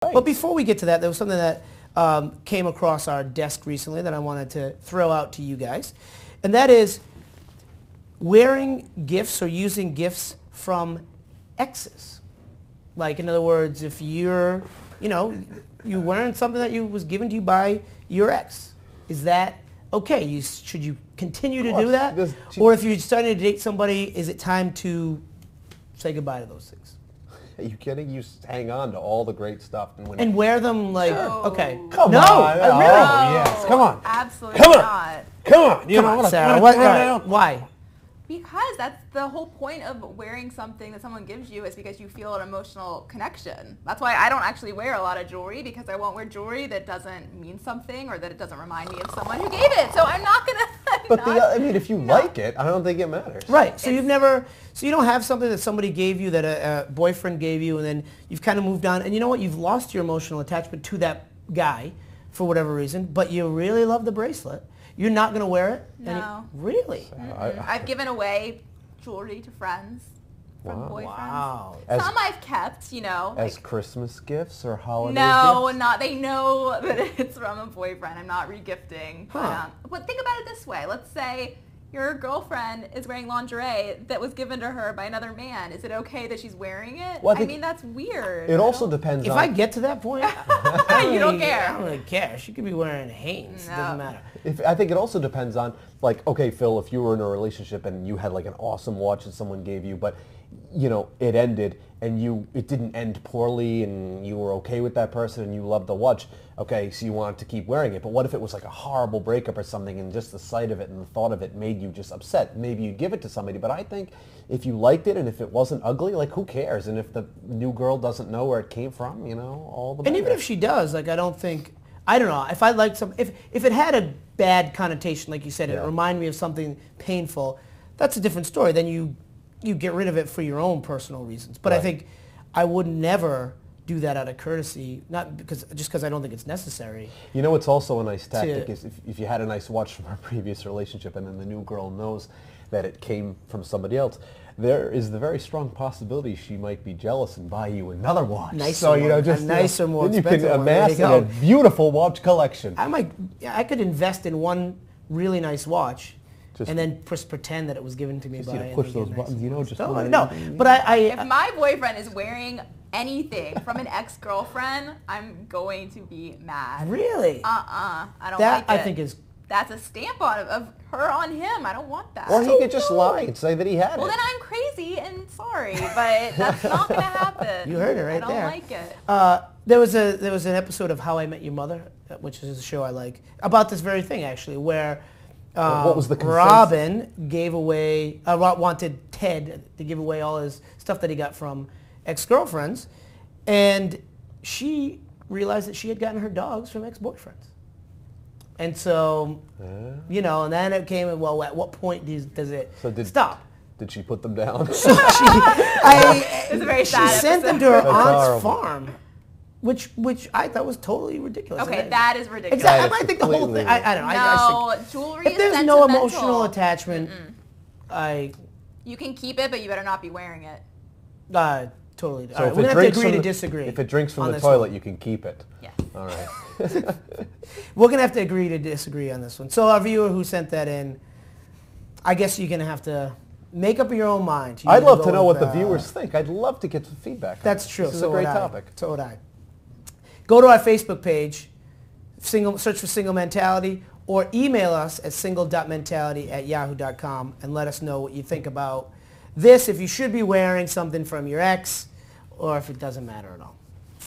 Right. But before we get to that, there was something that came across our desk recently that I wanted to throw out to you guys. And that is wearing gifts or using gifts from exes. Like, in other words, if you're, you're wearing something that was given to you by your ex, is that okay? Should you continue to do that? Or if you're starting to date somebody, is it time to say goodbye to those things? Are you kidding? You hang on to all the great stuff and wear them like, okay. Come no, on. Really? Oh, yes. Come on. Absolutely Come on. not. Come on. Come on, Sarah. Why? Because that's the whole point of wearing something that someone gives you, is because you feel an emotional connection. That's why I don't actually wear a lot of jewelry, because I won't wear jewelry that doesn't mean something or that it doesn't remind me of someone who gave it. So I'm not going to... But if you like it, I don't think it matters. Right. So you don't have something that somebody gave you, that a boyfriend gave you, and then you've kind of moved on. And you know what? You've lost your emotional attachment to that guy for whatever reason, but you really love the bracelet. You're not going to wear it? No. Really? I've given away jewelry to friends from boyfriends. Wow. Some I've kept, As Christmas gifts or holiday No, gifts? not. They know that it's from a boyfriend. I'm not regifting. Huh. But think about it this way. Let's say your girlfriend is wearing lingerie that was given to her by another man. Is it okay that she's wearing it? Well, I mean, that's weird. It also depends If on... I get to that point, You don't care. I don't really care. She could be wearing Hanes. It doesn't matter. I think it also depends on, like, okay, Phil, if you were in a relationship and you had like an awesome watch that someone gave you, but it ended and it didn't end poorly and you were okay with that person and you loved the watch, okay, so you wanted to keep wearing it. But what if it was like a horrible breakup or something and just the sight of it and the thought of it made you just upset? Maybe you'd give it to somebody. But I think if you liked it and if it wasn't ugly, like, who cares? And if the new girl doesn't know where it came from, all the better. And even if she does, like, I don't know, if I liked if it had a bad connotation, like you said, and it reminded me of something painful, that's a different story. Then you get rid of it for your own personal reasons. But I think I would never do that out of courtesy, not because I don't think it's necessary. It's also a nice tactic is if you had a nice watch from our previous relationship and then the new girl knows that it came from somebody else, there is the very strong possibility she might be jealous and buy you another watch. Nicer, more then expensive you can one. There amass you go. a beautiful watch collection. I could invest in one really nice watch. And then just pretend that it was given to me by... push those buttons, If my boyfriend is wearing anything from an ex-girlfriend, I'm going to be mad. Really? I don't like it. That, I think, is... That's a stamp of her on him. I don't want that. Or he could just lie and say that he had it. Well, then I'm crazy and sorry, but that's not going to happen. You heard it right there. I don't like it. There was an episode of How I Met Your Mother, which is a show I like, about this very thing, actually, where... what was the consensus? Robin gave away, wanted Ted to give away all his stuff that he got from ex-girlfriends, and she realized that she had gotten her dogs from ex-boyfriends. And so, and then it came, well, at what point does it stop? Did she put them down? It's a very sad She sent them to her That's aunt's horrible. farm. Which I thought was totally ridiculous. Okay, that is ridiculous. Exactly. I think the whole thing. I don't know. No, I think jewelry if is there's no sentimental. emotional attachment, You can keep it, but you better not be wearing it. Totally. So All right, if we're it gonna have to drinks agree from to the- disagree. If it drinks from on the this toilet, one. you can keep it. Yes. All right. We're gonna have to agree to disagree on this one. So our viewer who sent that in, I guess you're gonna have to make up your own mind. You I'd either love go to know with, what the viewers think. I'd love to get some feedback. That's true. This is So a great would I. topic. So would I. Go to our Facebook page, search for Single Mentality, or email us at single.mentality@yahoo.com and let us know what you think about this, if you should be wearing something from your ex, or if it doesn't matter at all.